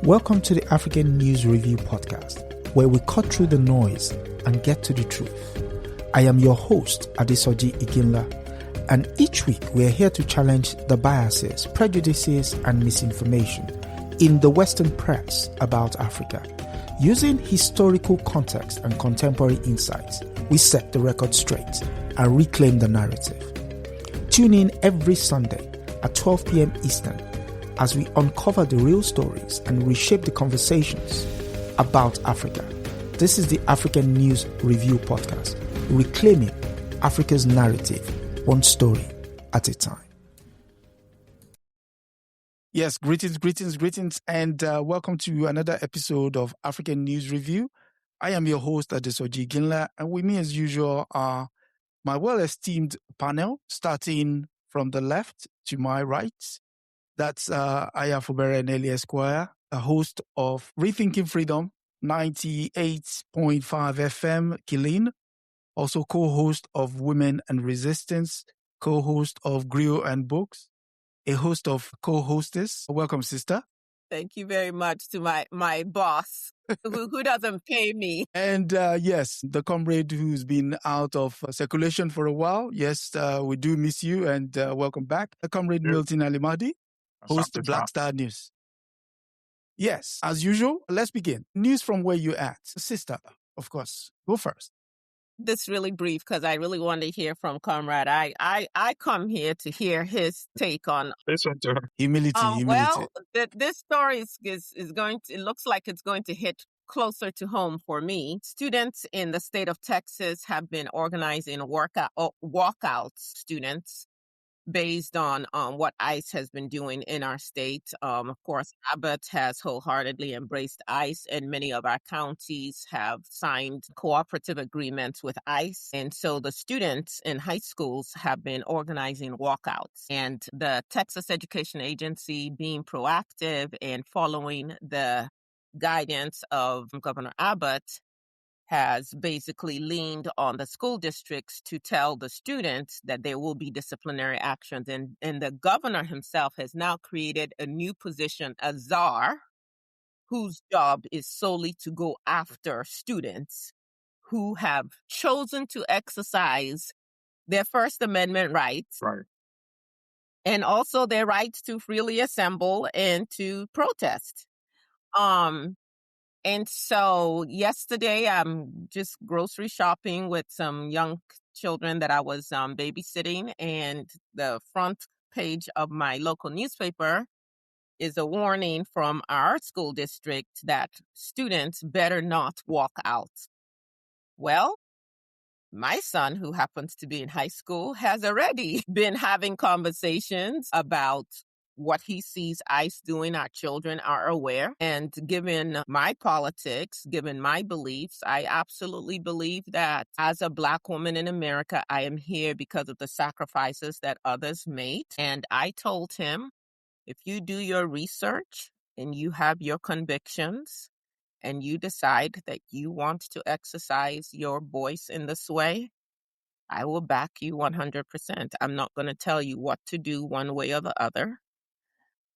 Welcome to the African News Review podcast, where we cut through the noise and get to the truth. I am your host, Adesoji Iginla, and each week we are here to challenge the biases, prejudices, and misinformation in the Western press about Africa. Using historical context and contemporary insights, we set the record straight and reclaim the narrative. Tune in every Sunday at 12 p.m. Eastern as we uncover the real stories and reshape the conversations about Africa. This is the African News Review podcast, reclaiming Africa's narrative, one story at a time. Yes, greetings, and welcome to another episode of African News Review. I am your host, Adesoji Iginla, and with me as usual are my well-esteemed panel, starting from the left to my right. That's Fubara and Eneli Esquire, a host of Rethinking Freedom, 98.5 FM, Killeen, also co-host of Women and Resistance, co-host of Griot and Books, a host of co-hostess. Welcome, sister. Thank you very much to my boss, who doesn't pay me. And yes, the comrade who's been out of circulation for a while. Yes, we do miss you, and welcome back. Comrade Milton Allimadi, host of Black Star News. Yes, as usual, let's begin. News from where you're at. Sister, of course, go first. This really brief because I really want to hear from Comrade. I come here to hear his take on humility. Well, this story is going to, it looks like it's going to hit closer to home for me. Students in the state of Texas have been organizing walkouts, students, based on what ICE has been doing in our state. Of course, Abbott has wholeheartedly embraced ICE, and many of our counties have signed cooperative agreements with ICE. And so the students in high schools have been organizing walkouts. And the Texas Education Agency, being proactive and following the guidance of Governor Abbott, has basically leaned on the school districts to tell the students that there will be disciplinary actions. And the governor himself has now created a new position, a czar, whose job is solely to go after students who have chosen to exercise their First Amendment rights. Right. And also their rights to freely assemble and to protest. And so yesterday, I'm just grocery shopping with some young children that I was babysitting, and the front page of my local newspaper is a warning from our school district that students better not walk out. Well, my son, who happens to be in high school, has already been having conversations about what he sees ICE doing. Our children are aware. And given my politics, given my beliefs, I absolutely believe that as a Black woman in America, I am here because of the sacrifices that others made. And I told him, if you do your research and you have your convictions and you decide that you want to exercise your voice in this way, I will back you 100%. I'm not going to tell you what to do one way or the other.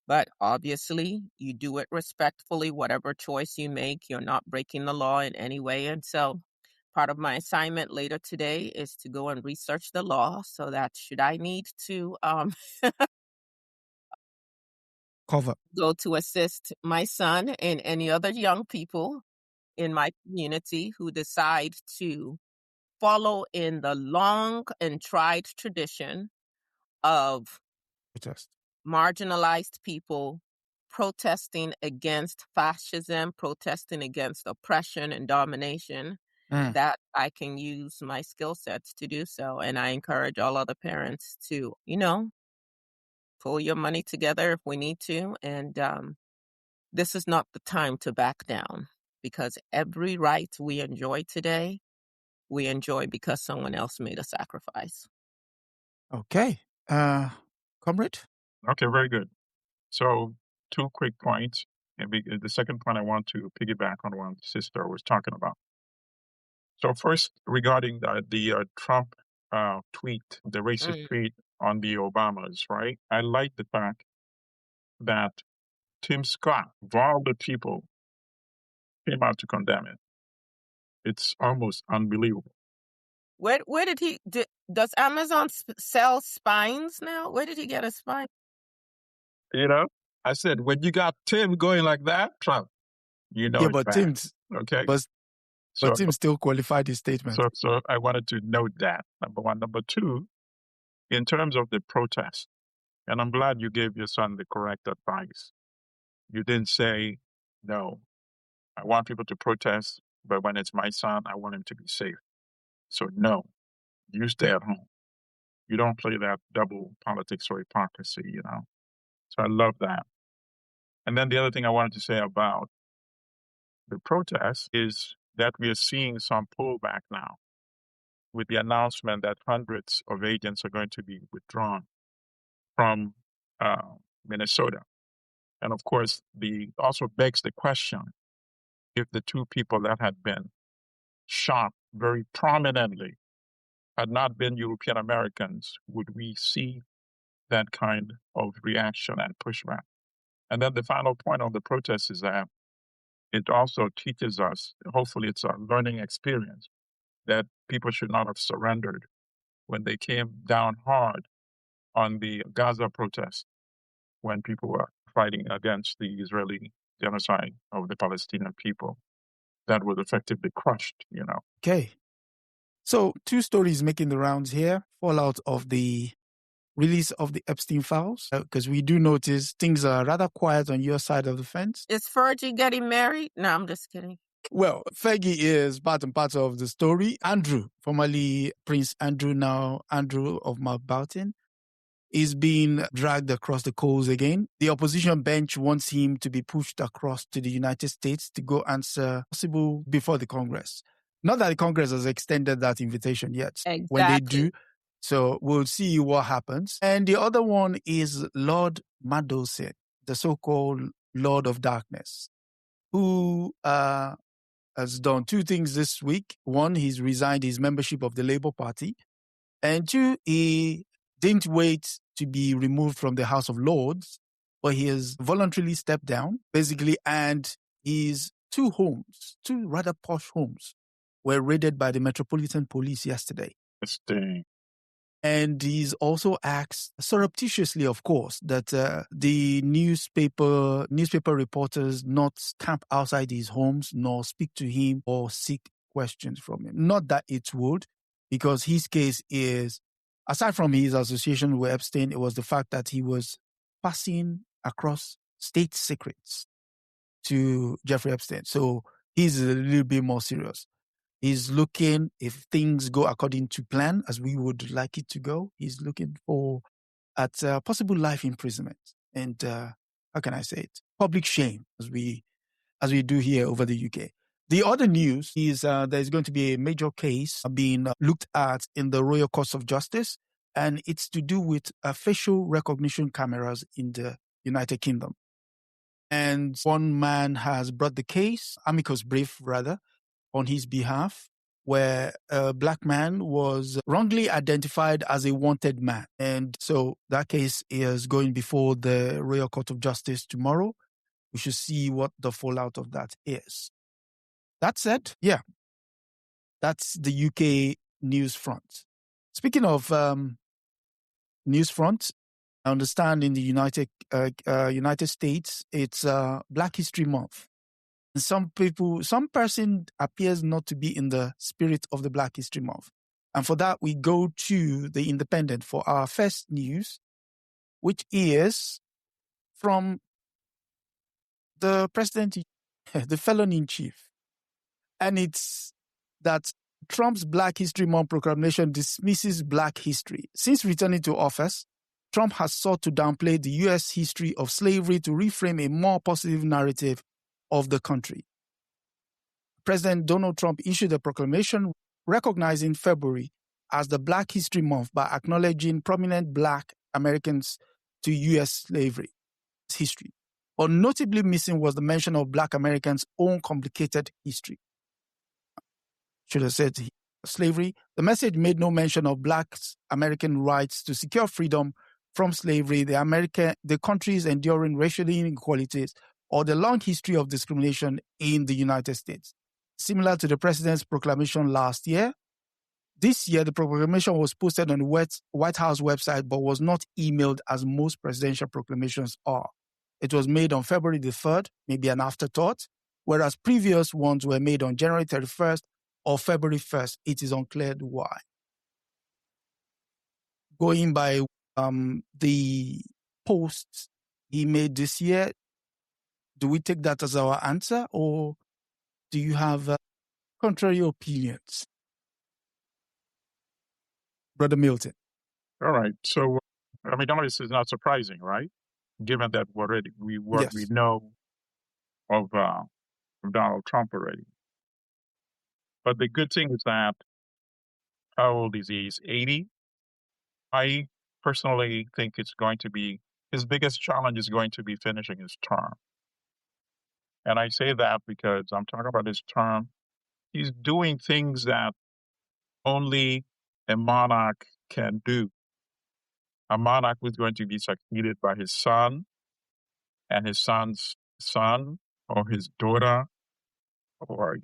But obviously, you do it respectfully. Whatever choice you make, you're not breaking the law in any way. And so part of my assignment later today is to go and research the law so that should I need to go to assist my son and any other young people in my community who decide to follow in the long and tried tradition of marginalized people protesting against fascism, protesting against oppression and domination, that I can use my skill sets to do so. And I encourage all other parents to, pull your money together if we need to. And this is not the time to back down, because every right we enjoy today, we enjoy because someone else made a sacrifice. Okay. Comrade? Okay, very good. So, two quick points. And the second point, I want to piggyback on what Sister was talking about. So, first, regarding the Trump tweet, the racist tweet on the Obamas, right? I like the fact that Tim Scott, of all the people, came out to condemn it. It's almost unbelievable. Where did he? Does Amazon sell spines now? Where did he get a spine? I said, when you got Tim going like that, Trump, it's but bad. Tim's okay. But Tim still qualified his statement. So I wanted to note that, number one. Number two, in terms of the protest, and I'm glad you gave your son the correct advice. You didn't say, no, I want people to protest, but when it's my son, I want him to be safe. So no, you stay at home. You don't play that double politics or hypocrisy, So I love that. And then the other thing I wanted to say about the protest is that we are seeing some pullback now with the announcement that hundreds of agents are going to be withdrawn from Minnesota. And of course, also begs the question, if the two people that had been shot very prominently had not been European Americans, would we see that kind of reaction and pushback? And then the final point on the protest is that it also teaches us, hopefully it's a learning experience, that people should not have surrendered when they came down hard on the Gaza protest, when people were fighting against the Israeli genocide of the Palestinian people. That was effectively crushed, Okay. So 2 stories making the rounds here. Fallout of the release of the Epstein files, because we do notice things are rather quiet on your side of the fence. Is Fergie getting married? No, I'm just kidding. Well, Fergie is part and parcel of the story. Andrew, formerly Prince Andrew, now Andrew of Mountbatten, is being dragged across the coals again. The opposition bench wants him to be pushed across to the United States to go answer possible before the Congress. Not that the Congress has extended that invitation yet. Exactly. When they do, so we'll see what happens. And the other one is Lord Madosin, the so-called Lord of Darkness, who has done 2 things this week. 1, he's resigned his membership of the Labour Party. And 2, he didn't wait to be removed from the House of Lords, but he has voluntarily stepped down, basically, and his 2 homes, 2 rather posh homes, were raided by the Metropolitan Police yesterday. And he's also asked, surreptitiously, of course, that the newspaper reporters not camp outside his homes, nor speak to him or seek questions from him. Not that it would, because his case is, aside from his association with Epstein, it was the fact that he was passing across state secrets to Jeffrey Epstein. So he's a little bit more serious. He's looking, if things go according to plan, as we would like it to go, he's looking at possible life imprisonment. And how can I say it? Public shame, as we do here over the UK. The other news is there's going to be a major case being looked at in the Royal Courts of Justice, and it's to do with facial recognition cameras in the United Kingdom. And one man has brought the case, amicus brief rather, on his behalf, where a black man was wrongly identified as a wanted man. And so that case is going before the Royal Court of Justice tomorrow. We should see what the fallout of that is. That said, that's the UK news front. Speaking of news front, I understand in the United States, it's Black History Month. And some person appears not to be in the spirit of the Black History Month. And for that, we go to The Independent for our first news, which is from the president, the felon-in-chief. And it's that Trump's Black History Month proclamation dismisses Black history. Since returning to office, Trump has sought to downplay the U.S. history of slavery to reframe a more positive narrative of the country. President Donald Trump issued a proclamation recognizing February as the Black History Month by acknowledging prominent Black Americans to U.S. slavery history. But notably missing was the mention of Black Americans' own complicated history. Should have said slavery. The message made no mention of Black American rights to secure freedom from slavery, the country's enduring racial inequalities, or the long history of discrimination in the United States. Similar to the president's proclamation last year, this year the proclamation was posted on the White House website but was not emailed as most presidential proclamations are. It was made on February the 3rd, maybe an afterthought, whereas previous ones were made on January 31st or February 1st. It is unclear why. Going by the posts he made this year, do we take that as our answer, or do you have contrary opinions? Brother Milton. All right. So, I mean, all this is not surprising, right? Given that we know of Donald Trump already. But the good thing is that, how old is he? He's 80. I personally think it's going to be, his biggest challenge is going to be finishing his term. And I say that because I'm talking about his term. He's doing things that only a monarch can do. A monarch was going to be succeeded by his son and his son's son, or his daughter, or,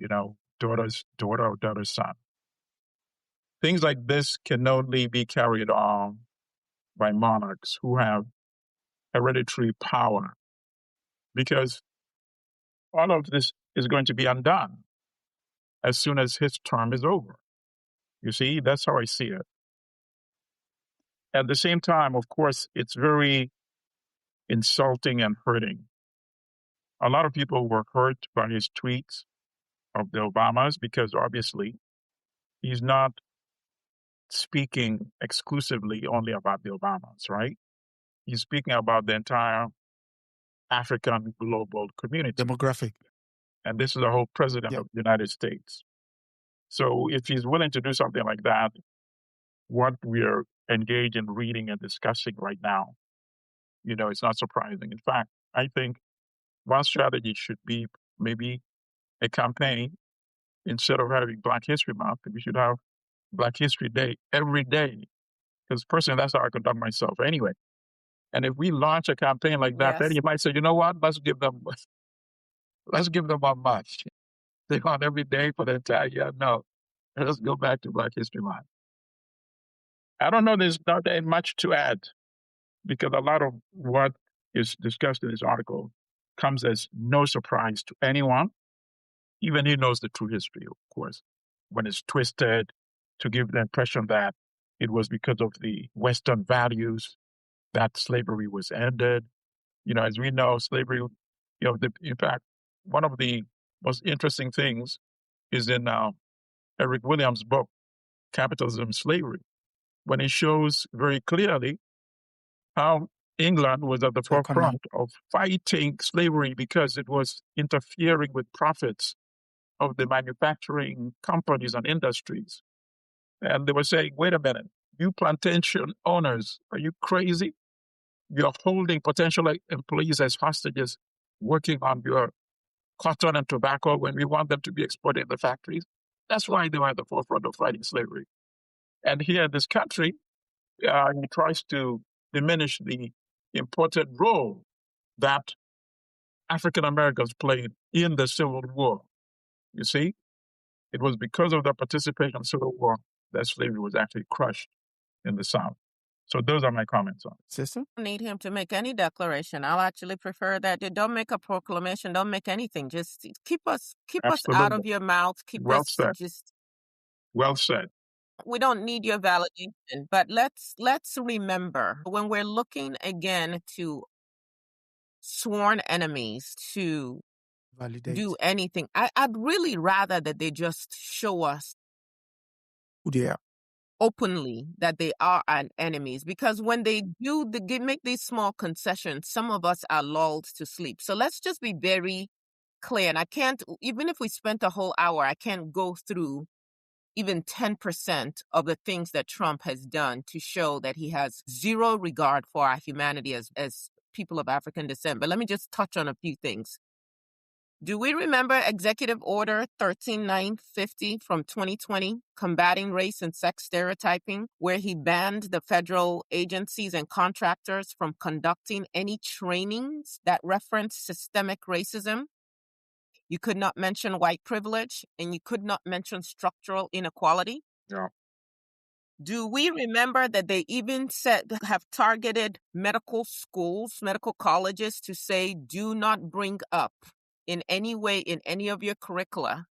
daughter's daughter or daughter's son. Things like this can only be carried on by monarchs who have hereditary power, because all of this is going to be undone as soon as his term is over. You see, that's how I see it. At the same time, of course, it's very insulting and hurting. A lot of people were hurt by his tweets of the Obamas because obviously he's not speaking exclusively only about the Obamas, right? He's speaking about the entire African global community. Demographic. And this is the whole president of the United States. So if he's willing to do something like that, what we're engaged in reading and discussing right now, it's not surprising. In fact, I think one strategy should be maybe a campaign. Instead of having Black History Month, we should have Black History Day every day. Because personally, that's how I conduct myself anyway. And if we launch a campaign like that, then you might say, you know what, let's give them a month. They want every day for the entire year. No, let's go back to Black History Month. I don't know, there's not that much to add, because a lot of what is discussed in this article comes as no surprise to anyone. Even he knows the true history, of course, when it's twisted to give the impression that it was because of the Western values that slavery was ended. As we know, slavery, in fact, one of the most interesting things is in Eric Williams' book, Capitalism and Slavery, when he shows very clearly how England was at the forefront of fighting slavery because it was interfering with profits of the manufacturing companies and industries. And they were saying, wait a minute, you plantation owners, are you crazy? You're holding potential employees as hostages working on your cotton and tobacco when we want them to be exported in the factories. That's why they were at the forefront of fighting slavery. And here in this country, he tries to diminish the important role that African Americans played in the Civil War. You see, it was because of their participation in the Civil War that slavery was actually crushed in the South. So those are my comments on it. Sister? I don't need him to make any declaration. I'll actually prefer that you don't make a proclamation, don't make anything. Just keep us out of your mouth. Well said. We don't need your validation, but let's remember, when we're looking again to sworn enemies to do anything, I'd really rather that they just show us who they are openly, that they are our enemies, because when they make these small concessions, some of us are lulled to sleep. So let's just be very clear. And I can't, even if we spent a whole hour, I can't go through even 10% of the things that Trump has done to show that he has zero regard for our humanity as people of African descent. But let me just touch on a few things. Do we remember Executive Order 13950 from 2020, combating race and sex stereotyping, where he banned the federal agencies and contractors from conducting any trainings that reference systemic racism? You could not mention white privilege, and you could not mention structural inequality. Yeah. Do we remember that they even have targeted medical schools, medical colleges to say, do not bring up in any way in any of your curricula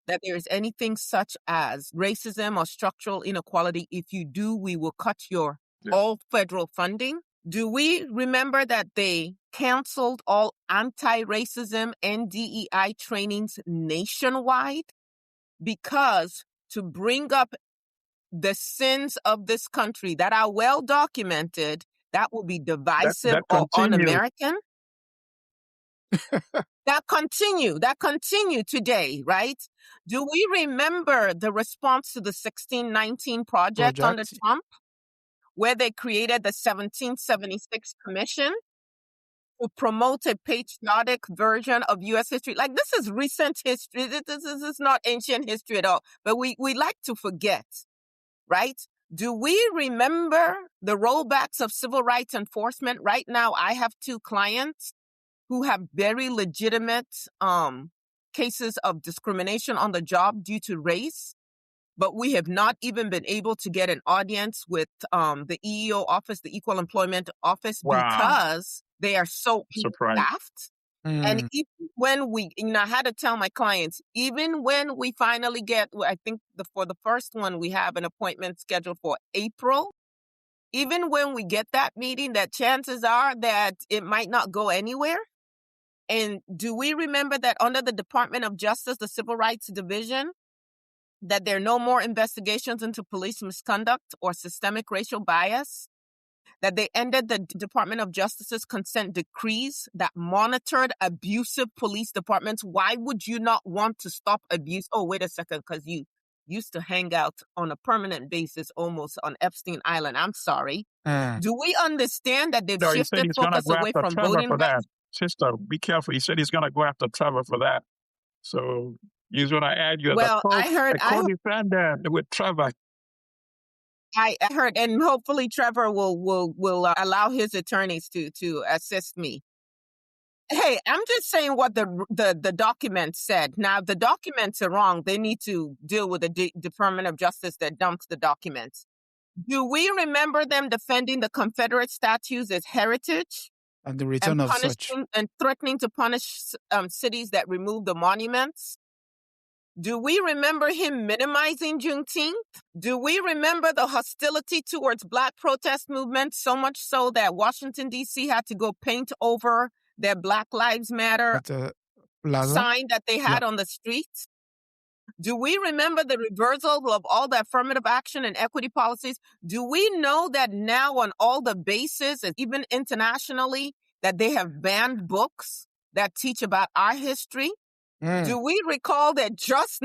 that there is anything such as racism or structural inequality. If you do, we will cut your all federal funding. Do we remember that they canceled all anti-racism and DEI trainings nationwide? Because to bring up the sins of this country that are well documented, that will be divisive or un-American. That continue today, right? Do we remember the response to the 1619 project under Trump, where they created the 1776 Commission to promote a patriotic version of U.S. history? Like, this is recent history. This is not ancient history at all. But we like to forget, right? Do we remember the rollbacks of civil rights enforcement? Right now, I have 2 clients who have very legitimate cases of discrimination on the job due to race, but we have not even been able to get an audience with the EEO office, the Equal Employment Office, because they are so staffed. And even when I had to tell my clients, even when we finally get, I think for the first one, we have an appointment scheduled for April. Even when we get that meeting, that chances are that it might not go anywhere. And do we remember that under the Department of Justice, the Civil Rights Division, that there are no more investigations into police misconduct or systemic racial bias? That they ended the Department of Justice's consent decrees that monitored abusive police departments? Why would you not want to stop abuse? Oh, wait a second, because you used to hang out on a permanent basis almost on Epstein Island. I'm sorry. Do we understand that they've shifted focus away from voting rights? Sister, be careful. He said he's going to go after Trevor for that. So he's going to add you I heard co-defendant with Trevor. I heard, and hopefully Trevor will allow his attorneys to assist me. Hey, I'm just saying what the document said. Now, if the documents are wrong, they need to deal with the Department of Justice that dumped the documents. Do we remember them defending the Confederate statues as heritage? And the return of such. And threatening to punish cities that remove the monuments? Do we remember him minimizing Juneteenth? Do we remember the hostility towards Black protest movements, so much so that Washington, D.C. had to go paint over their Black Lives Matter sign that they had on the streets? Do we remember the reversal of all the affirmative action and equity policies? Do we know that now on all the bases, and even internationally, that they have banned books that teach about our history? Do we recall that just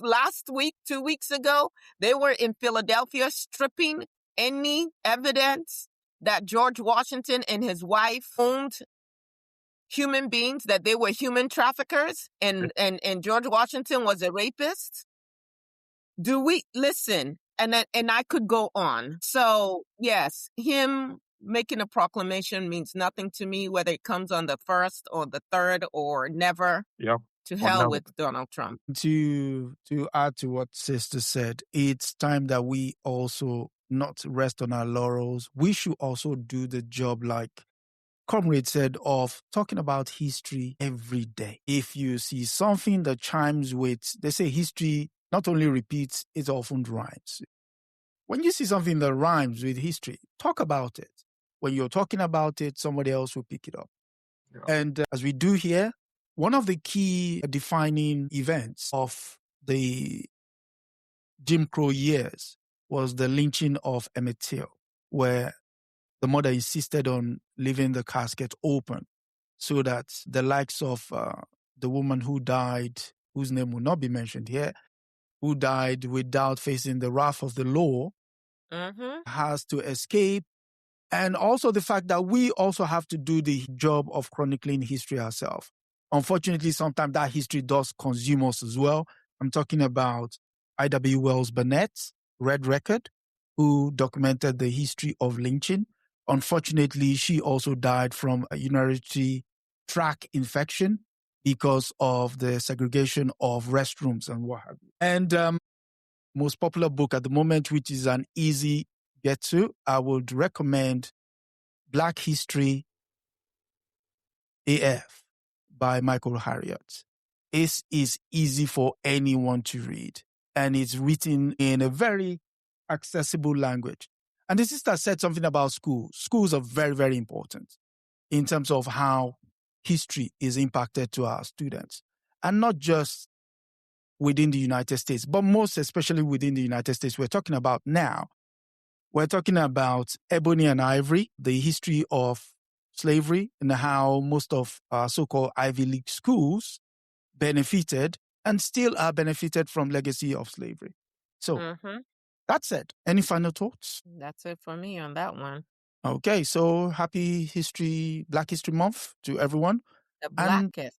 last week, 2 weeks ago, they were in Philadelphia stripping any evidence that George Washington and his wife owned human beings, that they were human traffickers, and George Washington was a rapist? Do we listen? And I could go on. So yes, him making a proclamation means nothing to me, whether it comes on the 1st or the 3rd or never. Yep. To hell with Donald Trump. To add to what Sister said, it's time that we also not rest on our laurels. We should also do the job, like Comrade said, of talking about history every day. If you see something that chimes with, they say history not only repeats, it often rhymes. When you see something that rhymes with history, talk about it. When you're talking about it, somebody else will pick it up. Yeah. And as we do here, one of the key defining events of the Jim Crow years was the lynching of Emmett Till, where the mother insisted on leaving the casket open so that the likes of the woman who died, whose name will not be mentioned here, who died without facing the wrath of the law, has to escape. And also the fact that we also have to do the job of chronicling history ourselves. Unfortunately, sometimes that history does consume us as well. I'm talking about I.W. Wells Burnett, Red Record, who documented the history of lynching. Unfortunately, she also died from a urinary tract infection because of the segregation of restrooms and what have you. And most popular book at the moment, which is an easy get to, I would recommend Black History AF by Michael Harriot. It is easy for anyone to read, and it's written in a very accessible language. And the sister said something about schools. Schools are very, very important in terms of how history is impacted to our students, and not just within the United States, but most especially within the United States. We're talking about now. We're talking about ebony and ivory, the history of slavery, and how most of our so-called Ivy League schools benefited and still are benefited from legacy of slavery. So that's it. Any final thoughts? That's it for me on that one. Okay, so happy Black History Month to everyone. The blackest.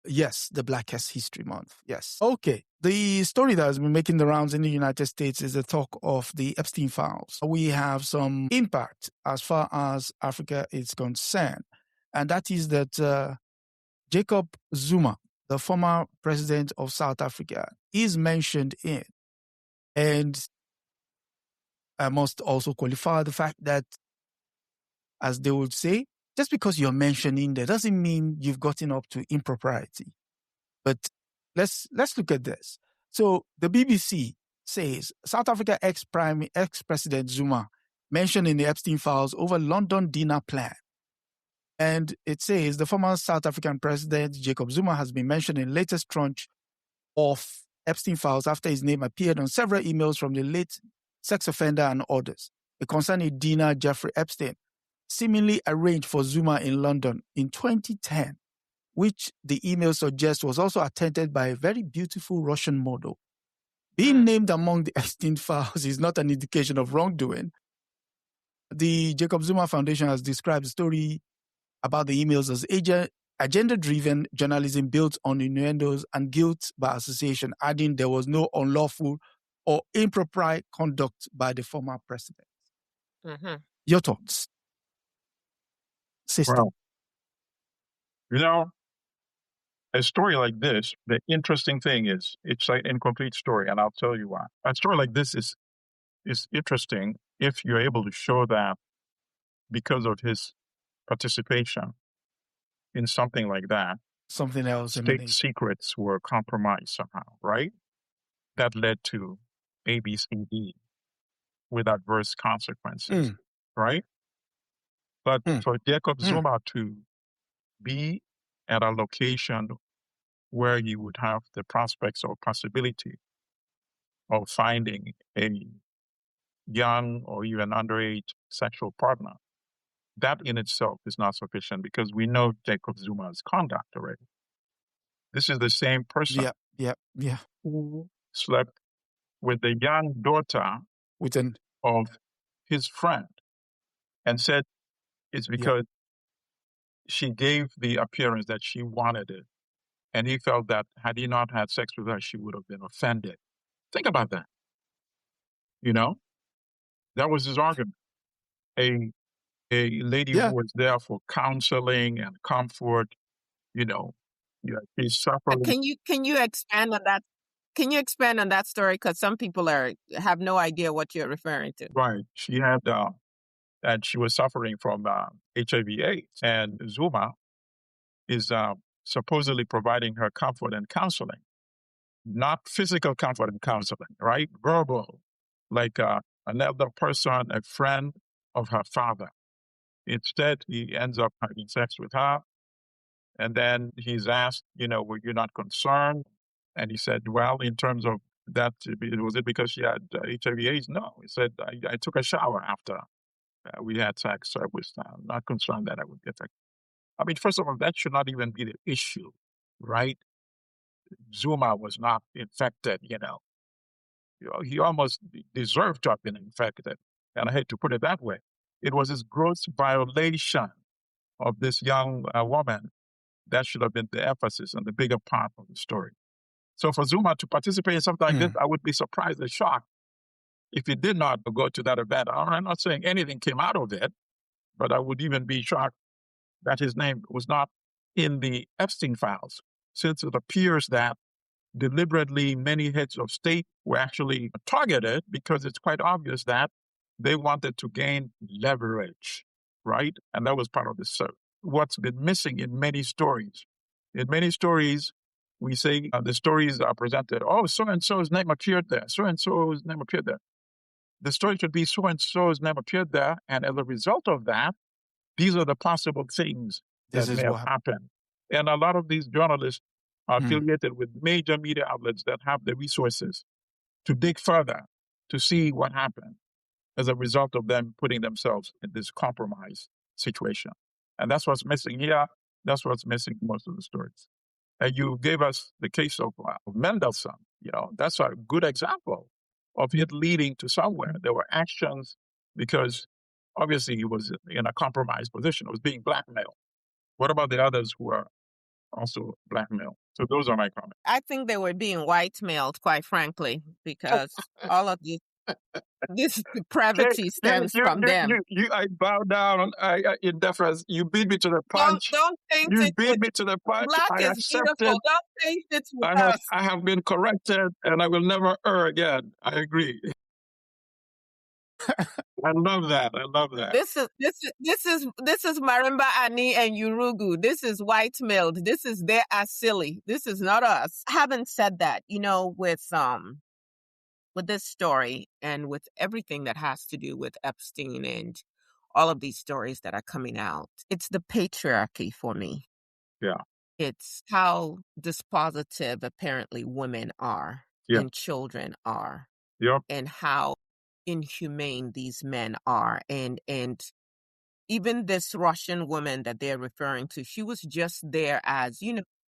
Yes, the Blackest History Month. Yes. Okay. The story that has been making the rounds in the United States is the talk of the Epstein files. We have some impact as far as Africa is concerned, and that is that Jacob Zuma, the former president of South Africa, is mentioned in. And I must also qualify the fact that, as they would say, just because you're mentioning there doesn't mean you've gotten up to impropriety. But let's look at this. So the BBC says South Africa ex-president Zuma mentioned in the Epstein files over London dinner plan. And it says the former South African president Jacob Zuma has been mentioned in the latest tranche of Epstein files after his name appeared on several emails from the late sex offender and others. It concerned a dinner Jeffrey Epstein seemingly arranged for Zuma in London in 2010, which the email suggests was also attended by a very beautiful Russian model. Being named among the Epstein files is not an indication of wrongdoing. The Jacob Zuma Foundation has described the story about the emails as agenda-driven journalism built on innuendos and guilt by association, adding there was no unlawful or improper conduct by the former president. Your thoughts, sister? Well, a story like this, the interesting thing is it's an incomplete story, and I'll tell you why. A story like this is interesting if you're able to show that because of his participation in something like that, something else, state secrets were compromised somehow, right? That led to ABCD with adverse consequences, right? But for Jacob Zuma to be at a location where you would have the prospects or possibility of finding a young or even underage sexual partner, that in itself is not sufficient because we know Jacob Zuma's conduct already. This is the same person who slept with the young daughter of his friend and said it's because she gave the appearance that she wanted it. And he felt that had he not had sex with her, she would have been offended. Think about that. You know, that was his argument. A lady who was there for counseling and comfort, she's suffering. Can you expand on that? Can you expand on that story? Because some people have no idea what you're referring to. Right. She had, and she was suffering from HIV/AIDS, and Zuma is supposedly providing her comfort and counseling, not physical comfort and counseling, right? Verbal, like another person, a friend of her father. Instead, he ends up having sex with her. And then he's asked, were you not concerned? And he said, well, in terms of that, was it because she had HIV/AIDS? No. He said, I took a shower after we had sex. So I was not concerned that I would get that. I mean, first of all, that should not even be the issue, right? Zuma was not infected, He almost deserved to have been infected. And I hate to put it that way. It was his gross violation of this young woman that should have been the emphasis and the bigger part of the story. So for Zuma to participate in something like this, I would be surprised and shocked if he did not go to that event. I'm not saying anything came out of it, but I would even be shocked that his name was not in the Epstein files, since it appears that deliberately many heads of state were actually targeted because it's quite obvious that they wanted to gain leverage, right? And that was part of the what's been missing in many stories. In many stories, we say the stories are presented, oh, so-and-so's name appeared there, so-and-so's name appeared there. The story should be so-and-so's name appeared there, and as a result of that, these are the possible things that may have happened. And a lot of these journalists are affiliated with major media outlets that have the resources to dig further to see what happened as a result of them putting themselves in this compromised situation. And that's what's missing here. That's what's missing in most of the stories. And you gave us the case of Mendelssohn. That's a good example of it leading to somewhere. There were actions because obviously he was in a compromised position. It was being blackmailed. What about the others who are also blackmailed? So those are my comments. I think they were being white-mailed, quite frankly, because all of this depravity stems from them. I bow down in deference. You beat me to the punch. Don't paint you it. You beat me to the punch. Black I is beautiful. Don't paint it with us. I have been corrected, and I will never err again. I agree. I love that. This is Marimba Ani and Urugu. This is white-mailed. This is they are silly. This is not us. Having said that, with this story and with everything that has to do with Epstein and all of these stories that are coming out, it's the patriarchy for me. Yeah. It's how dispositive apparently women are and children are. Yep. And how inhumane these men are. And even this Russian woman that they're referring to, she was just there as,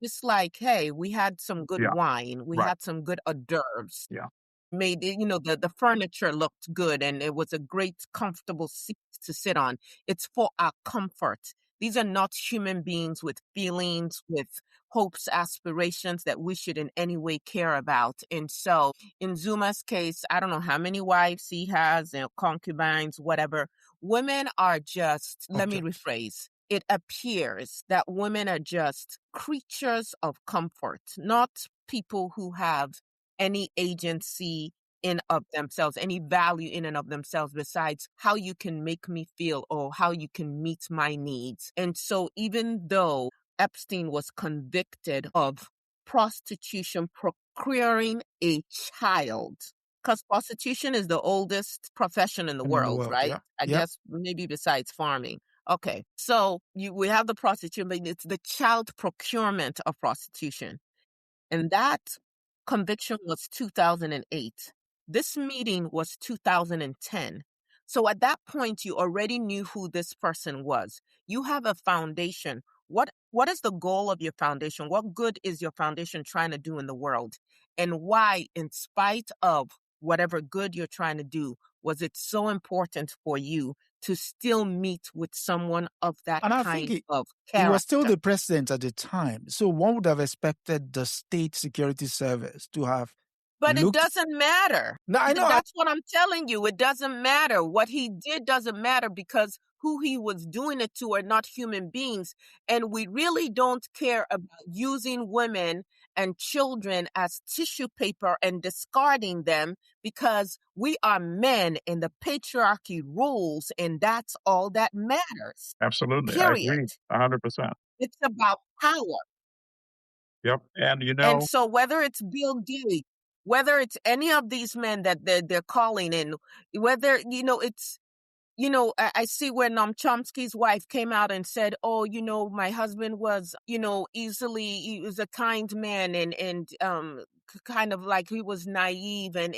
just like, hey, we had some good wine. We had some good hors d'oeuvres. Yeah. Made it, the furniture looked good and it was a great, comfortable seat to sit on. It's for our comfort. These are not human beings with feelings, with hopes, aspirations that we should in any way care about. And so in Zuma's case, I don't know how many wives he has, concubines, whatever. Women are just, let me rephrase. It appears that women are just creatures of comfort, not people who have any agency in of themselves, any value in and of themselves besides how you can make me feel or how you can meet my needs. And so even though Epstein was convicted of prostitution, procuring a child, because prostitution is the oldest profession in the world, right? I guess maybe besides farming. Okay, so we have the prostitution, but it's the child procurement of prostitution. And that conviction was 2008. This meeting was 2010. So at that point, you already knew who this person was. You have a foundation. What is the goal of your foundation? What good is your foundation trying to do in the world? And why, in spite of whatever good you're trying to do, was it so important for you to still meet with someone of that kind of character? He was still the president at the time. So one would have expected the state security service to have But it doesn't matter. No, I know. That's what I'm telling you. It doesn't matter. What he did doesn't matter because who he was doing it to are not human beings. And we really don't care about using women and children as tissue paper and discarding them because we are men and the patriarchy rules and that's all that matters. Absolutely. Period. I agree 100%. It's about power. Yep. And And so whether it's Bill Gates, whether it's any of these men that they're calling in, whether, it's, I see when Chomsky's wife came out and said, oh, my husband was, he was a kind man and kind of like he was naive and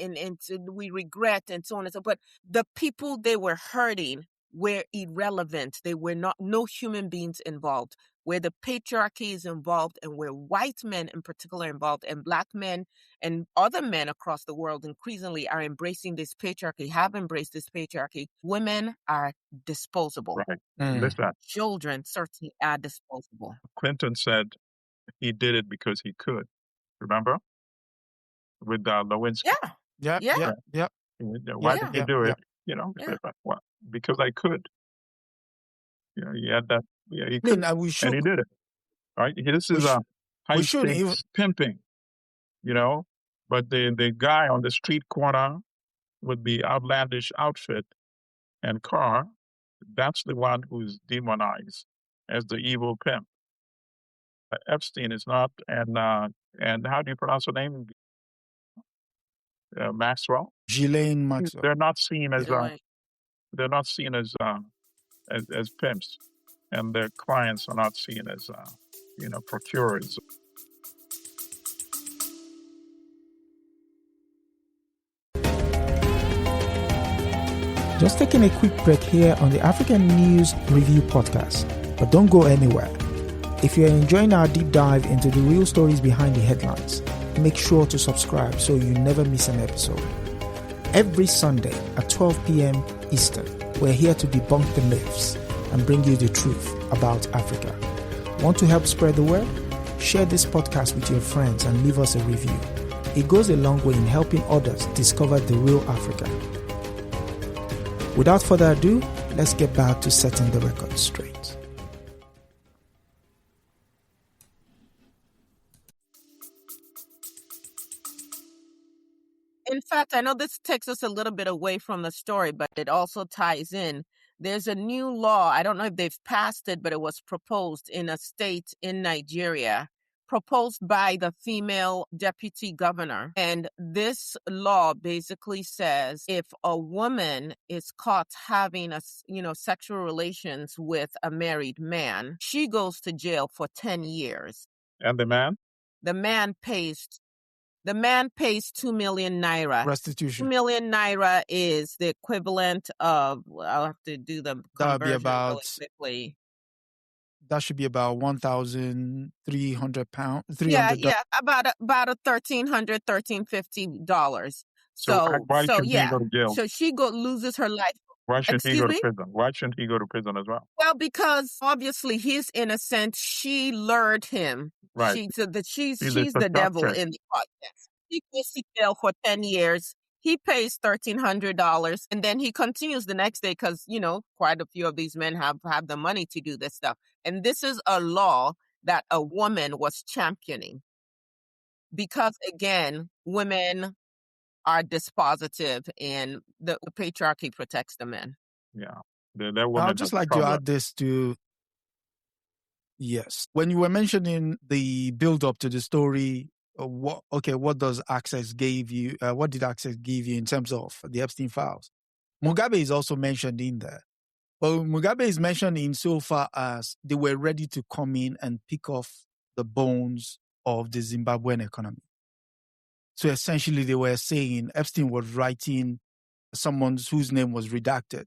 we regret and so on and so. But the people they were hurting were irrelevant. They were no human beings involved. where the patriarchy is involved and where white men in particular are involved, and black men and other men across the world increasingly are embracing this patriarchy, have embraced this patriarchy, women are disposable. Right. Listen, Children certainly are disposable. Clinton said he did it because he could. Remember? With Lewinsky. Yeah. Why did he do it? Yeah. Well, because I could. He had that. Yeah, he could, and he did it. Right? This is a high stakes pimping. But the guy on the street corner with the outlandish outfit and car, that's the one who's demonized as the evil pimp. Epstein is not, and how do you pronounce her name? Maxwell. Ghislaine Maxwell. They're not seen as as pimps, and their clients are not seen as procurers. Just taking a quick break here on the African News Review podcast, but don't go anywhere. If you're enjoying our deep dive into the real stories behind the headlines, make sure to subscribe so you never miss an episode. Every Sunday at 12 p.m. Eastern, we're here to debunk the myths and bring you the truth about Africa. Want to help spread the word? Share this podcast with your friends and leave us a review. It goes a long way in helping others discover the real Africa. Without further ado, let's get back to setting the record straight. In fact, I know this takes us a little bit away from the story, but it also ties in. There's a new law. I don't know if they've passed it, but it was proposed in a state in Nigeria, proposed by the female deputy governor. And this law basically says if a woman is caught having sexual relations with a married man, she goes to jail for 10 years. And the man? The man pays 2 million naira. Restitution. 2 million naira is the equivalent of, I'll have to do the conversion really quickly. That should be about 1,300 pounds. Yeah, about $1,300, $1,350. So why should he go to jail? So she loses her life. Why should he go to prison? Why shouldn't he go to prison as well? Well, because obviously he's innocent. She lured him. Right. She's the devil in the pot. He goes to jail for 10 years. He pays $1,300, and then he continues the next day because, quite a few of these men have the money to do this stuff. And this is a law that a woman was championing because, again, women are dispositive and the patriarchy protects the men. Yeah. That woman I'd just like to add this to, yes. When you were mentioning the build-up to the story, what does Access give you? What did Access give you in terms of the Epstein files? Mugabe is also mentioned in there. But Mugabe is mentioned in so far as they were ready to come in and pick off the bones of the Zimbabwean economy. So essentially they were saying Epstein was writing someone whose name was redacted,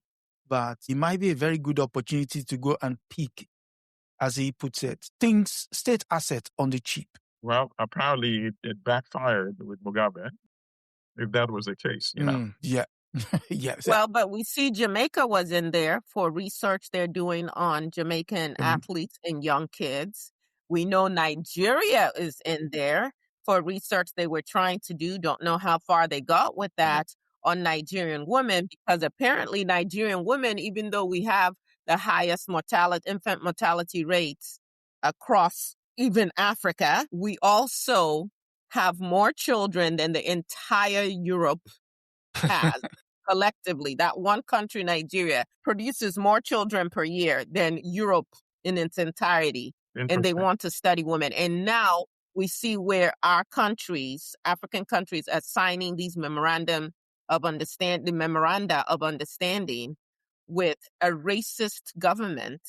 but it might be a very good opportunity to go and pick, as he puts it, state assets on the cheap. Well, apparently it backfired with Mugabe, if that was the case, Yeah. Yes. Well, but we see Jamaica was in there for research they're doing on Jamaican athletes and young kids. We know Nigeria is in there for research they were trying to do. Don't know how far they got with that on Nigerian women, because apparently Nigerian women, even though we have the highest infant mortality rates across even Africa, we also have more children than the entire Europe has. Collectively, that one country, Nigeria, produces more children per year than Europe in its entirety. And they want to study women. And now we see where our countries, African countries, are signing these memoranda of understanding with a racist government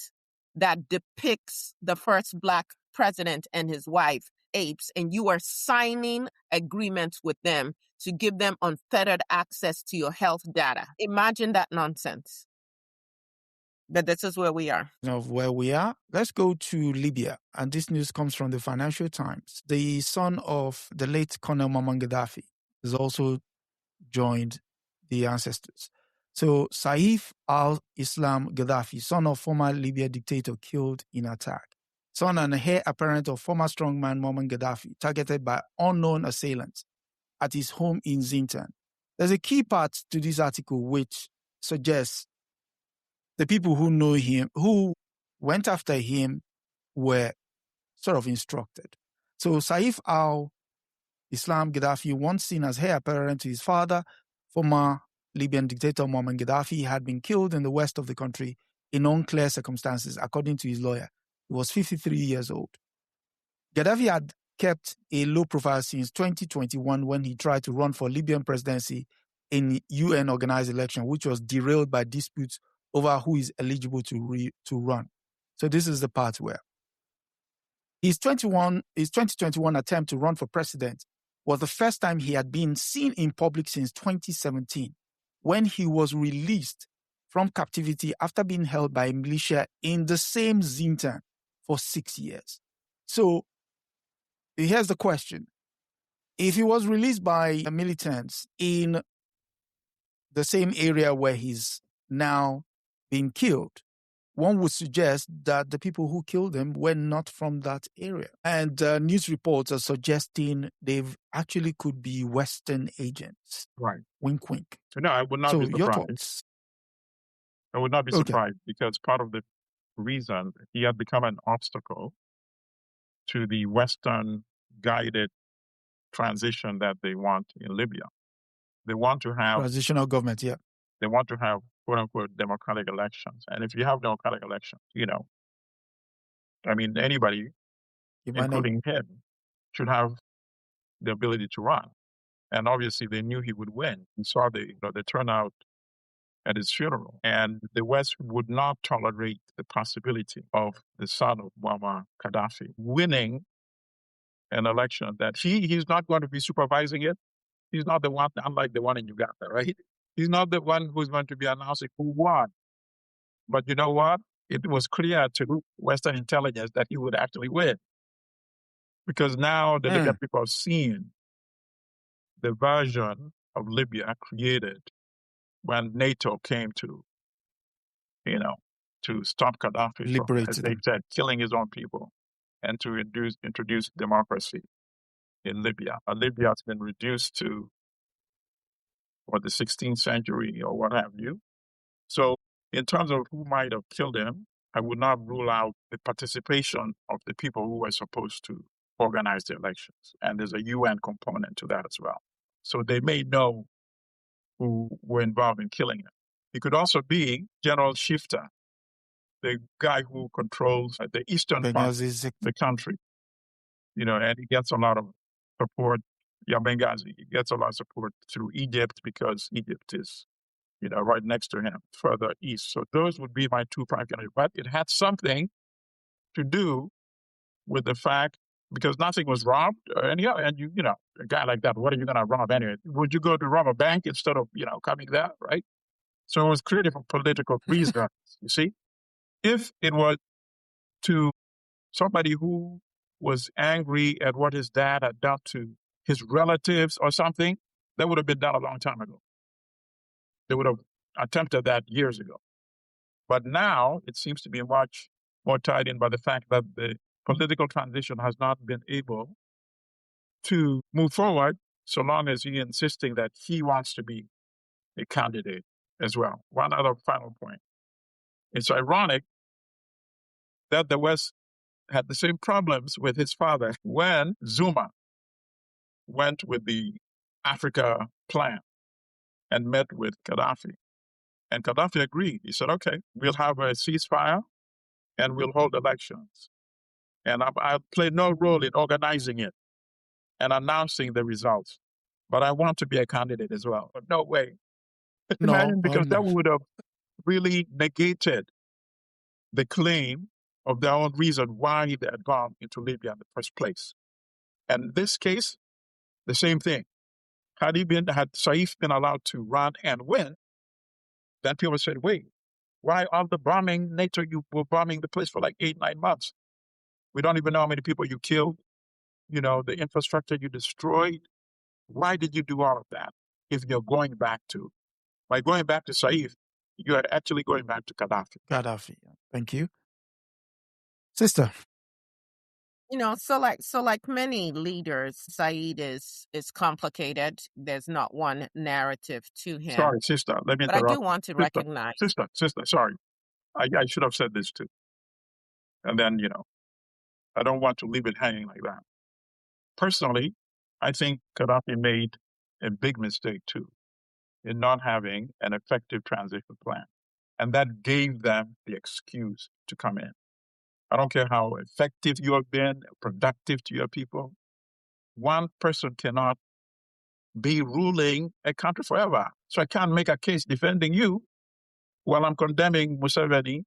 that depicts the first Black president and his wife, apes, and you are signing agreements with them to give them unfettered access to your health data. Imagine that nonsense. But this is where we are. Of where we are, let's go to Libya. And this news comes from the Financial Times. The son of the late Colonel Muammar Gaddafi has also joined the ancestors. So Saif al-Islam Gaddafi, son of former Libya dictator, killed in attack. Son and heir apparent of former strongman Muammar Gaddafi, targeted by unknown assailants at his home in Zintan. There's a key part to this article which suggests the people who know him, who went after him, were sort of instructed. So Saif al-Islam Gaddafi, once seen as heir apparent to his father, former Libyan dictator Muammar Gaddafi, had been killed in the west of the country in unclear circumstances, according to his lawyer. He was 53 years old. Gaddafi had kept a low profile since 2021 when he tried to run for Libyan presidency in UN-organized election, which was derailed by disputes over who is eligible to run. So this is the part where his 2021 attempt to run for president was the first time he had been seen in public since 2017, when he was released from captivity after being held by a militia in the same Zintan for 6 years. So here's the question. If he was released by militants in the same area where he's now being killed, one would suggest that the people who killed him were not from that area. And news reports are suggesting they actually could be Western agents. Right. Wink, wink. No, I would not be surprised. Your thoughts? I would not be surprised because part of the reason he had become an obstacle to the Western guided transition that they want in Libya. They want to have transitional government, yeah. They want to have quote unquote democratic elections. And if you have democratic elections, anybody, including him, should have the ability to run. And obviously they knew he would win. You saw the turnout at his funeral. And the West would not tolerate the possibility of the son of Muammar Gaddafi winning an election that he's not going to be supervising it. He's not the one, unlike the one in Uganda, right? He's not the one who's going to be announcing who won. But you know what? It was clear to Western intelligence that he would actually win. Because now the Libyan people have seen the version of Libya created when NATO came to stop Gaddafi from, as they said, killing his own people and to introduce democracy in Libya. Libya has been reduced to the 16th century or what have you. So in terms of who might have killed him, I would not rule out the participation of the people who were supposed to organize the elections. And there's a UN component to that as well. So they may know who were involved in killing him. It could also be General Shifter, the guy who controls the eastern part of the country. And he gets a lot of support. Benghazi, he gets a lot of support through Egypt because Egypt is, right next to him, further east. So those would be my two prime candidates. But it had something to do with the fact, because nothing was robbed, and a guy like that, what are you going to rob anyway? Would you go to rob a bank instead of, coming there, right? So it was created for political reasons, you see? If it was to somebody who was angry at what his dad had done to his relatives or something, that would have been done a long time ago. They would have attempted that years ago. But now it seems to be much more tied in by the fact that the political transition has not been able to move forward so long as he's insisting that he wants to be a candidate as well. One other final point. It's ironic that the West had the same problems with his father when Zuma went with the Africa plan and met with Gaddafi. And Gaddafi agreed. He said, okay, we'll have a ceasefire and we'll hold elections. And I'll play no role in organizing it and announcing the results. But I want to be a candidate as well. But no way. Imagine, because that would have really negated the claim of their own reason why they had gone into Libya in the first place. And in this case, the same thing. Had Saif been allowed to run and win, then people said, wait, Why all the bombing? NATO, you were bombing the place for like 8-9 months. We don't even know how many people you killed. The infrastructure you destroyed. Why did you do all of that? If you're going back to, by going back to Saif, you are actually going back to Gaddafi. Gaddafi. Thank you. Sister. So like many leaders, Said is complicated. There's not one narrative to him. Sorry, sister, let me But I interrupt. do want to recognize. Sister, sorry. I should have said this too. And then, I don't want to leave it hanging like that. Personally, I think Gaddafi made a big mistake too in not having an effective transition plan. And that gave them the excuse to come in. I don't care how effective you have been, productive to your people. One person cannot be ruling a country forever. So I can't make a case defending you while I'm condemning Museveni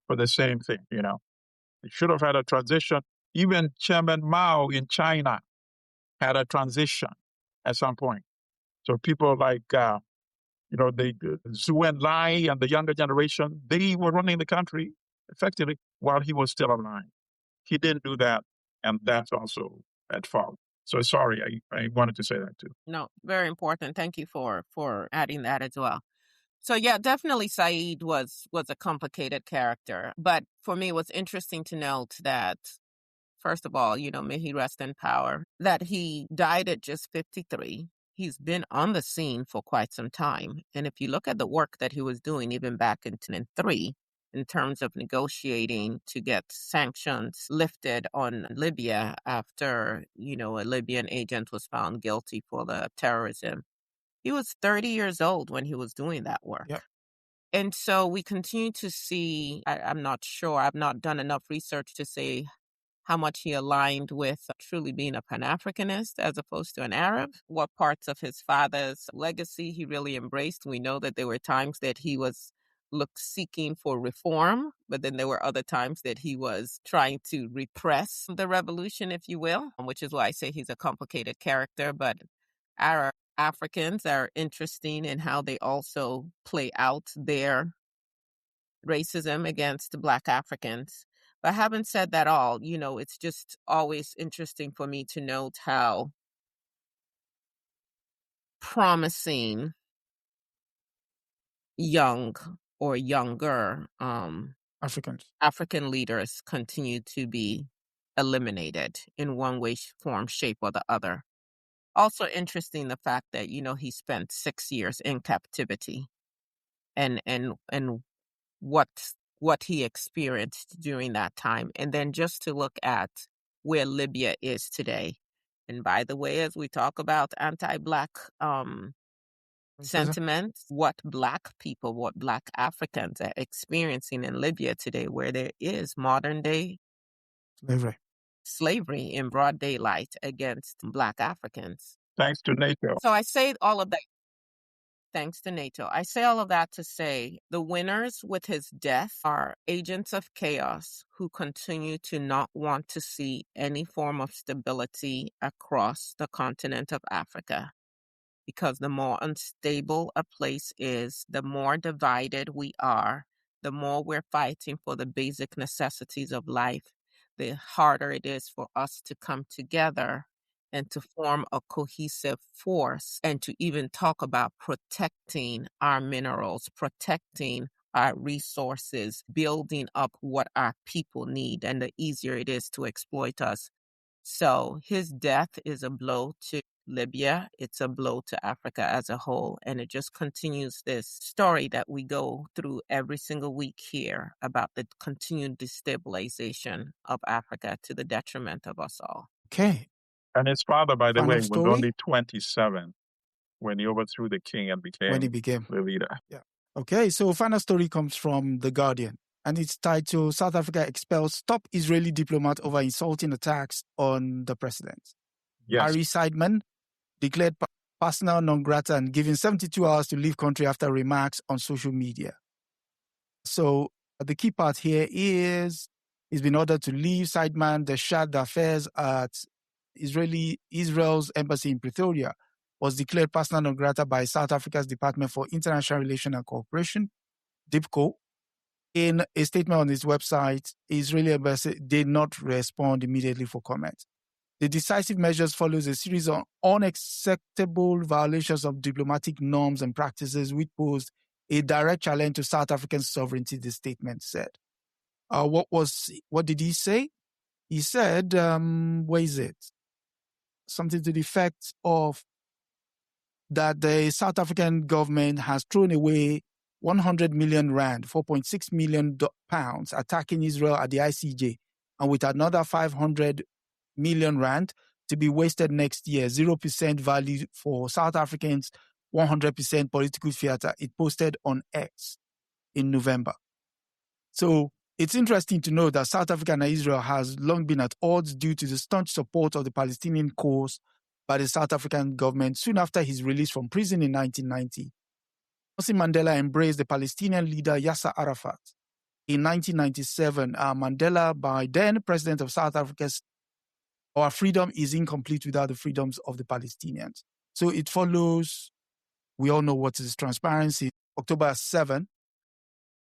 for the same thing, It should have had a transition. Even Chairman Mao in China had a transition at some point. So people like, Zhu Enlai and the younger generation, they were running the country effectively while he was still alive. He didn't do that, and that's also at fault. So sorry, I wanted to say that too. No, very important. Thank you for adding that as well. So yeah, definitely Said was a complicated character. But for me, it was interesting to note that, first of all, may he rest in power, that he died at just 53. He's been on the scene for quite some time. And if you look at the work that he was doing even back in 2003, in terms of negotiating to get sanctions lifted on Libya after, a Libyan agent was found guilty for the terrorism. He was 30 years old when he was doing that work. Yep. And so we continue to see, I'm not sure, I've not done enough research to say how much he aligned with truly being a Pan-Africanist as opposed to an Arab, what parts of his father's legacy he really embraced. We know that there were times that he was seeking for reform, but then there were other times that he was trying to repress the revolution, if you will, which is why I say he's a complicated character. But our Africans are interesting in how they also play out their racism against Black Africans. But having said that all, it's just always interesting for me to note how promising young or younger African leaders continue to be eliminated in one way, form, shape, or the other. Also interesting the fact that, he spent 6 years in captivity and what he experienced during that time. And then just to look at where Libya is today. And by the way, as we talk about anti-Black sentiments, what Black people, what Black Africans are experiencing in Libya today, where there is modern day slavery in broad daylight against Black Africans. Thanks to NATO. So I say all of that. Thanks to NATO. I say all of that to say the winners with his death are agents of chaos who continue to not want to see any form of stability across the continent of Africa. Because the more unstable a place is, the more divided we are, the more we're fighting for the basic necessities of life, the harder it is for us to come together and to form a cohesive force and to even talk about protecting our minerals, protecting our resources, building up what our people need, and the easier it is to exploit us. So his death is a blow to Libya. It's a blow to Africa as a whole. And it just continues this story that we go through every single week here about the continued destabilization of Africa to the detriment of us all. Okay. And his father, by the way, was story? only 27 when he overthrew the king and became the leader. Yeah. Okay, so final story comes from The Guardian, and it's titled South Africa expels top Israeli diplomat over insulting attacks on the president. Yes. Harry Seidman declared persona non grata and given 72 hours to leave country after remarks on social media. So the key part here is he's been ordered to leave. Seidman, the Shah d'affaires at Israel's embassy in Pretoria, was declared persona non grata by South Africa's Department for International Relations and Cooperation, DIPCO, In a statement on its website, Israeli embassy did not respond immediately for comment. The decisive measures follows a series of unacceptable violations of diplomatic norms and practices, which posed a direct challenge to South African sovereignty, the statement said. What did he say? He said, where is it? Something to the effect of that the South African government has thrown away 100 million rand, 4.6 million pounds, attacking Israel at the ICJ, and with another 500 million rand to be wasted next year, 0% value for South Africans, 100% political theater. It posted on X in November. So it's interesting to know that South Africa and Israel has long been at odds due to the staunch support of the Palestinian cause by the South African government soon after his release from prison in 1990. Nelson Mandela embraced the Palestinian leader Yasser Arafat. In 1997, Mandela, by then president of South Africa, our freedom is incomplete without the freedoms of the Palestinians. So it follows, we all know what is transparency. October 7,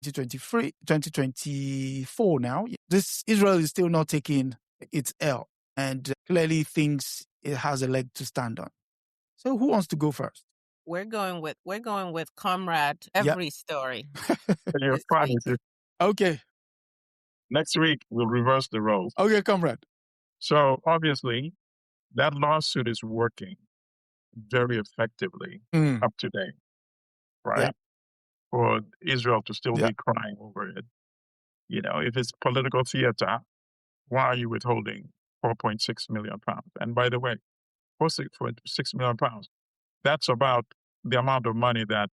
2024 now. This Israel is still not taking its L and clearly thinks it has a leg to stand on. So who wants to go first? We're going with Comrade every story. You're fine. Okay. Next week, we'll reverse the roles. Okay, Comrade. So obviously, that lawsuit is working very effectively up to date, right? Yeah. For Israel to still be crying over it. You know, if it's political theater, why are you withholding 4.6 million pounds? And by the way, 4.6 million pounds, that's about the amount of money that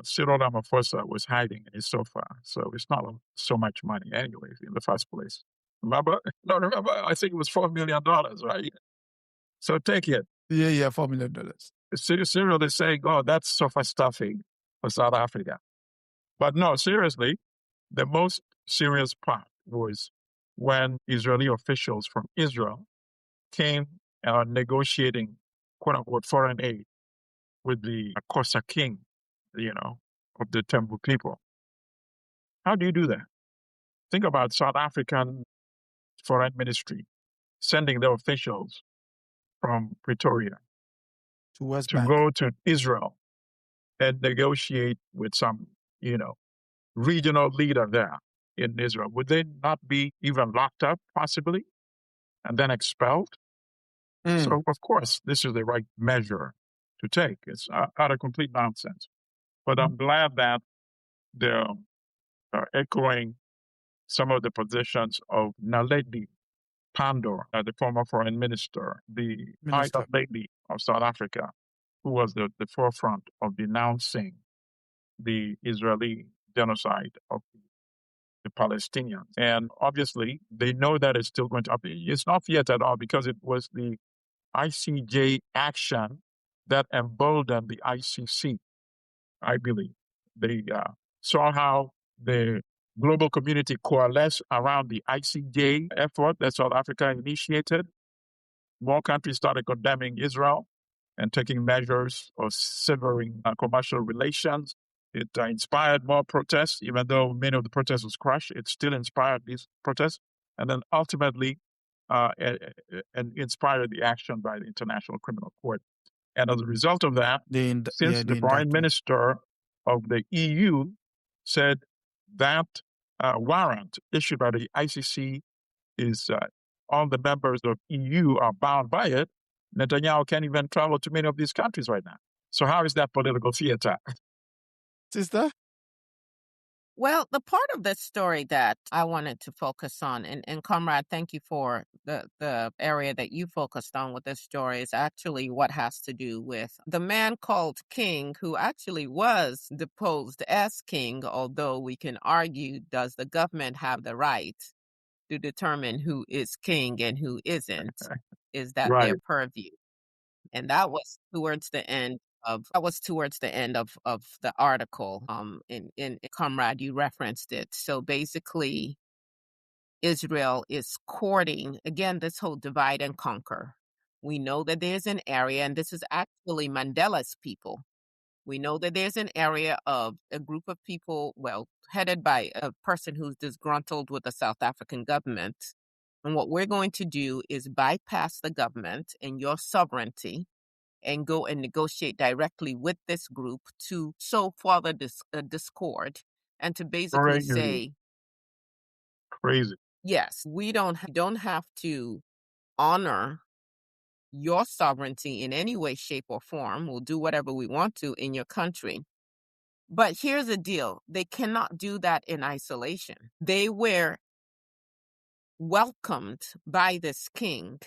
Cyril Ramaphosa was hiding in his sofa. So it's not so much money anyway in the first place. Remember, I think it was $4 million, right? So take it. Yeah, $4 million. Cyril is saying, oh, that's sofa stuffing for South Africa. But no, seriously, the most serious part was when Israeli officials from Israel came negotiating, quote unquote, foreign aid with the Xhosa king, of the Tembu people. How do you do that? Think about South African foreign ministry sending their officials from Pretoria to go to Israel and negotiate with some, regional leader there in Israel. Would they not be even locked up, possibly, and then expelled? So, of course, this is the right measure to take. It's utter complete nonsense. But I'm glad that they're echoing some of the positions of Naledi Pandor, the former foreign minister, the High Lady of South Africa, who was the forefront of denouncing the Israeli genocide of the Palestinians. And obviously, they know that it's still going to happen. It's not yet at all because it was the ICJ action that emboldened the ICC, I believe. They saw how the global community coalesced around the ICJ effort that South Africa initiated. More countries started condemning Israel and taking measures of severing commercial relations. It inspired more protests, even though many of the protests was crushed. It still inspired these protests, and then ultimately and inspired the action by the International Criminal Court. And as a result of that, since the Prime Minister of the EU said that warrant issued by the ICC is all the members of EU are bound by it, Netanyahu can't even travel to many of these countries right now. So how is that political theater? Sister? Well, the part of this story that I wanted to focus on, and Comrade, thank you for the area that you focused on with this story, is actually what has to do with the man called King, who actually was deposed as king, although we can argue, does the government have the right to determine who is king and who isn't? Is that their purview? And that was towards the end of the article. In Comrade, you referenced it. So basically, Israel is courting again this whole divide and conquer. We know that there's an area, and this is actually Mandela's people, We know that there's an area of a group of people, headed by a person who's disgruntled with the South African government. And what we're going to do is bypass the government and your sovereignty and go and negotiate directly with this group to sow further discord and to basically say, crazy. Yes, we don't have to honor your sovereignty in any way, shape, or form. We'll do whatever we want to in your country. But here's the deal. They cannot do that in isolation. They were welcomed by this king.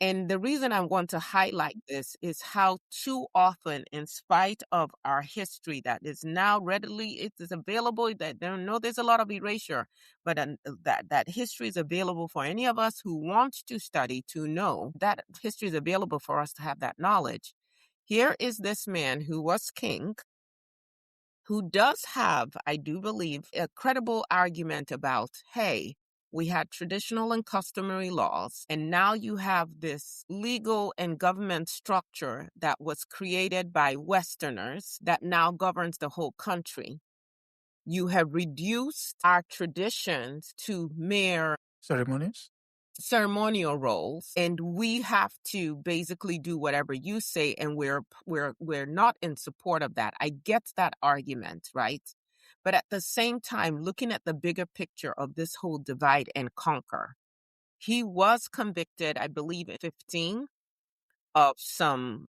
And the reason I want to highlight this is how too often, in spite of our history that is now it is available, that there's a lot of erasure, but that history is available for any of us who want to study, to know that history is available for us to have that knowledge. Here is this man who was king, who does have, I do believe, a credible argument about, hey, we had traditional and customary laws, and now you have this legal and government structure that was created by Westerners that now governs the whole country. You have reduced our traditions to mere ceremonial roles, and we have to basically do whatever you say, and we're not in support of that. I get that argument, right? But at the same time, looking at the bigger picture of this whole divide and conquer, he was convicted, I believe, at 15 of some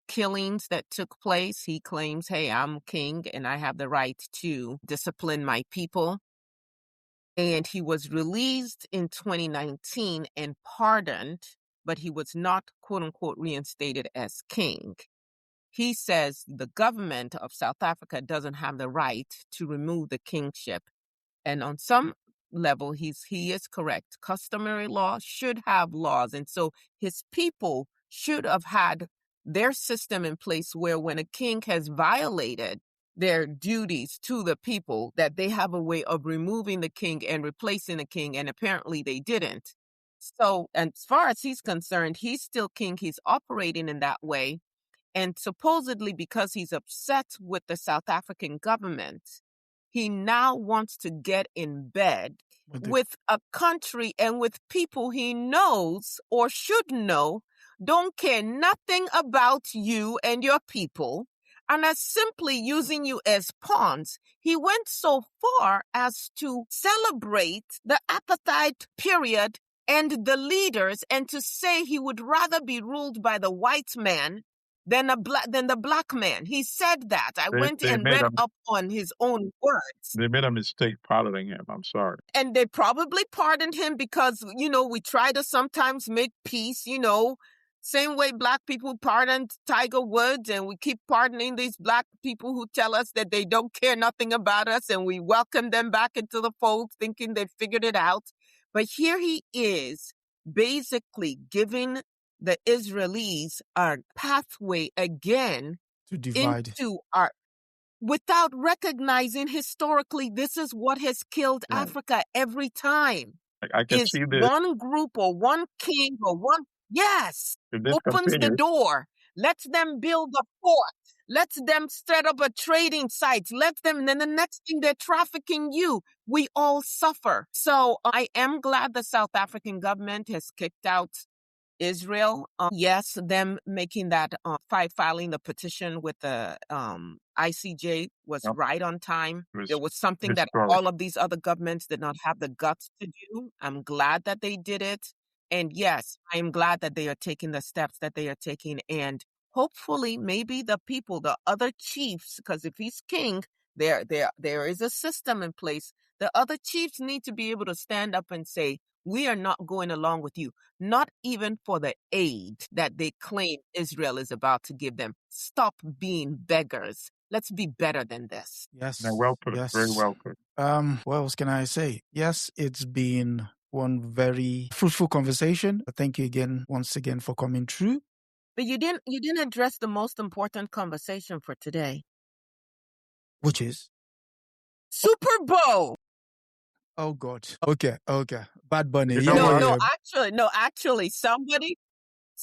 killings that took place. He claims, hey, I'm king and I have the right to discipline my people. And he was released in 2019 and pardoned, but he was not, quote unquote, reinstated as king. He says the government of South Africa doesn't have the right to remove the kingship. And on some level, he is correct. Customary law should have laws. And so his people should have had their system in place where when a king has violated their duties to the people, that they have a way of removing the king and replacing the king. And apparently they didn't. So as far as he's concerned, he's still king. He's operating in that way. And supposedly because he's upset with the South African government, he now wants to get in bed with a country and with people he knows or should know don't care nothing about you and your people and are simply using you as pawns. He went so far as to celebrate the apartheid period and the leaders and to say he would rather be ruled by the white man than the black man. He said that. I went and read up on his own words. They made a mistake pardoning him. I'm sorry. And they probably pardoned him because, we try to sometimes make peace, same way black people pardoned Tiger Woods, and we keep pardoning these black people who tell us that they don't care nothing about us, and we welcome them back into the fold thinking they figured it out. But here he is basically giving the Israelis a pathway again to divide into without recognizing historically this is what has killed Africa every time. I can see this. One group or one king or one, opens the door. Let them build a fort. Let them set up a trading site. Then the next thing they're trafficking you. We all suffer. So I am glad the South African government has kicked out Israel. Them making that filing the petition with the ICJ was right on time. It was something that all of these other governments did not have the guts to do. I'm glad that they did it. And yes, I am glad that they are taking the steps that they are taking. And hopefully maybe the people, the other chiefs, because if he's king, there is a system in place. The other chiefs need to be able to stand up and say, we are not going along with you, not even for the aid that they claim Israel is about to give them. Stop being beggars. Let's be better than this. Yes. No, well put. Yes. Very well put. What else can I say? Yes, it's been one very fruitful conversation. Thank you once again for coming through. But you didn't address the most important conversation for today. Which is? Super Bowl. Oh God. Okay. Bad Bunny. No, actually, somebody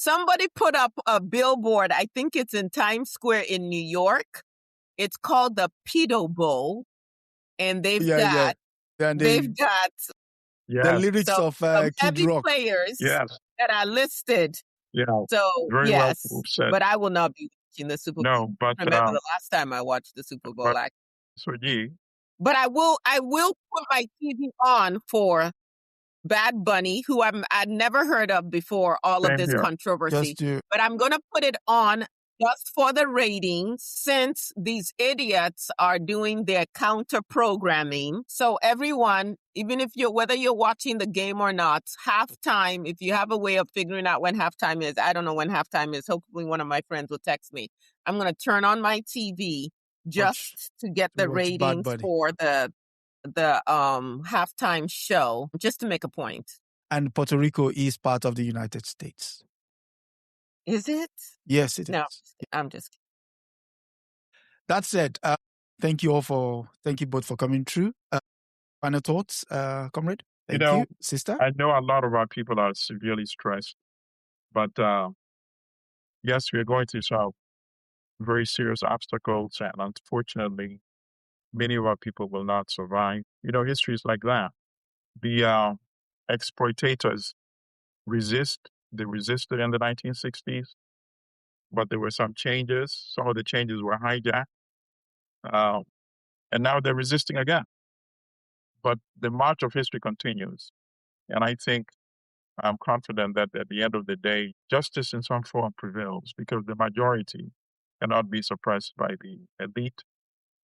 Somebody put up a billboard. I think it's in Times Square in New York. It's called the Pedo Bowl, and they've got the lyrics of some Kid heavy Rock. players Yes. that are listed. Yeah. So Very well said. but I will not be watching the Super Bowl. No, but I remember the last time I watched the Super Bowl. But I will put my TV on for Bad Bunny, who I'd never heard of before all of this controversy. But I'm going to put it on just for the ratings, since these idiots are doing their counter programming. So everyone, even if whether you're watching the game or not, halftime, if you have a way of figuring out when halftime is, I don't know when halftime is. Hopefully one of my friends will text me. I'm going to turn on my TV just to get the ratings for the halftime show, just to make a point. And Puerto Rico is part of the United States. Is it? Yes, it is. No, I'm just kidding. That said, thank you both for coming through. Final thoughts, comrade? Thank you, sister. I know a lot of our people are severely stressed, but yes, we are going through some very serious obstacles, and unfortunately, many of our people will not survive. History is like that. The exploitators resist. They resisted in the 1960s, but there were some changes. Some of the changes were hijacked, and now they're resisting again. But the march of history continues, and I think I'm confident that at the end of the day, justice in some form prevails, because the majority cannot be suppressed by the elite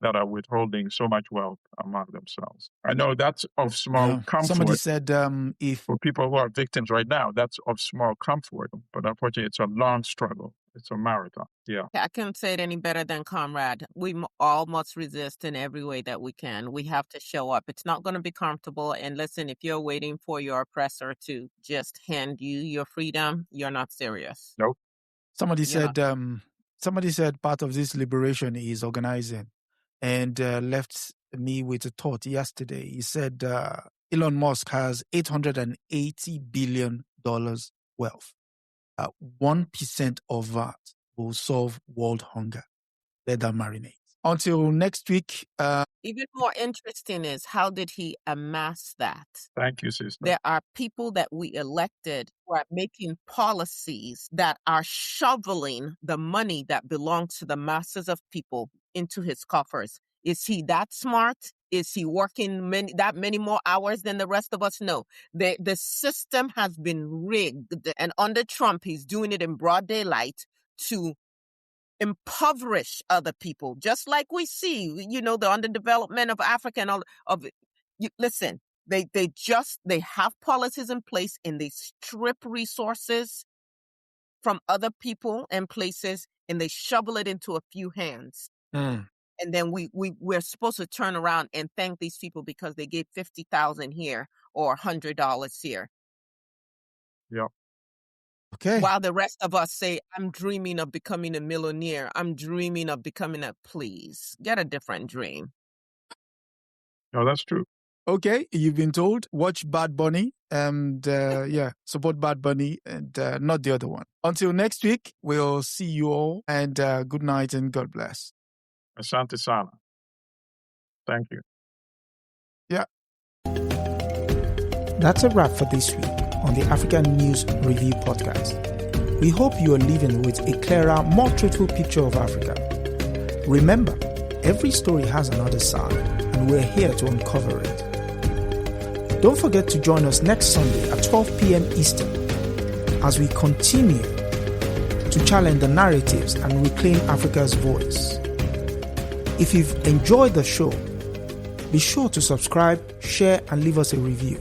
that are withholding so much wealth among themselves. I know that's of small comfort. Somebody said for people who are victims right now, that's of small comfort, but unfortunately it's a long struggle. It's a marathon. Yeah. I can't say it any better than Comrade. We all must resist in every way that we can. We have to show up. It's not going to be comfortable. And listen, if you're waiting for your oppressor to just hand you your freedom, you're not serious. Nope. Somebody said part of this liberation is organizing. And left me with a thought yesterday. He said Elon Musk has $880 billion wealth. 1% of that will solve world hunger. Let that marinate. Until next week. Even more interesting is, how did he amass that? Thank you, sister. There are people that we elected who are making policies that are shoveling the money that belongs to the masses of people into his coffers. Is he that smart? Is he working many more hours than the rest of us? No. The system has been rigged, and under Trump, he's doing it in broad daylight to impoverish other people, just like we see, the underdevelopment of Africa and all of it. Listen, they have policies in place, and they strip resources from other people and places, and they shovel it into a few hands. And then we're supposed to turn around and thank these people because they gave $50,000 here or $100 here. Yeah. Okay. While the rest of us say, I'm dreaming of becoming a millionaire. I'm dreaming of becoming please get a different dream. No, that's true. Okay. You've been told, watch Bad Bunny and support Bad Bunny and not the other one. Until next week, we'll see you all, and good night and God bless. Asante sana. Thank you. Yeah. That's a wrap for this week on the African News Review podcast. We hope you are living with a clearer, more truthful picture of Africa. Remember, every story has another side, and we're here to uncover it. Don't forget to join us next Sunday at 12 p.m. Eastern as we continue to challenge the narratives and reclaim Africa's voice. If you've enjoyed the show, be sure to subscribe, share, and leave us a review.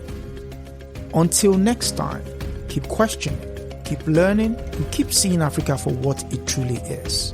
Until next time, keep questioning, keep learning, and keep seeing Africa for what it truly is.